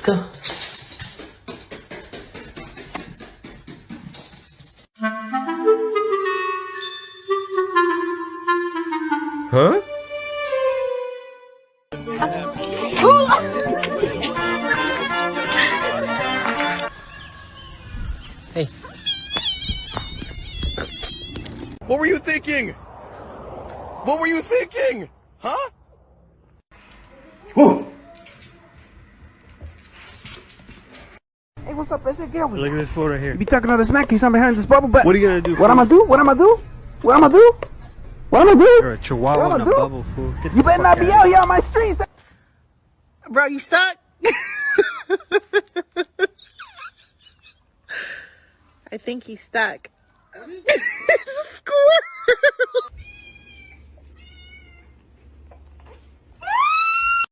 go. Huh? Hey. What were you thinking? What were you thinking? Huh? Whoa. Hey, what's up? Let's get over. Look at this fool right here. You be talking all this smack, he's on behind this bubble butt. What are you gonna do? What I'm gonna do? What I'm gonna do? What I'm gonna do? What I'm gonna do? You're a chihuahua in a bubble, fool. Get You the better fuck not be outta out here on my streets. Bro, you stuck? I think he's stuck. It's a squirrel.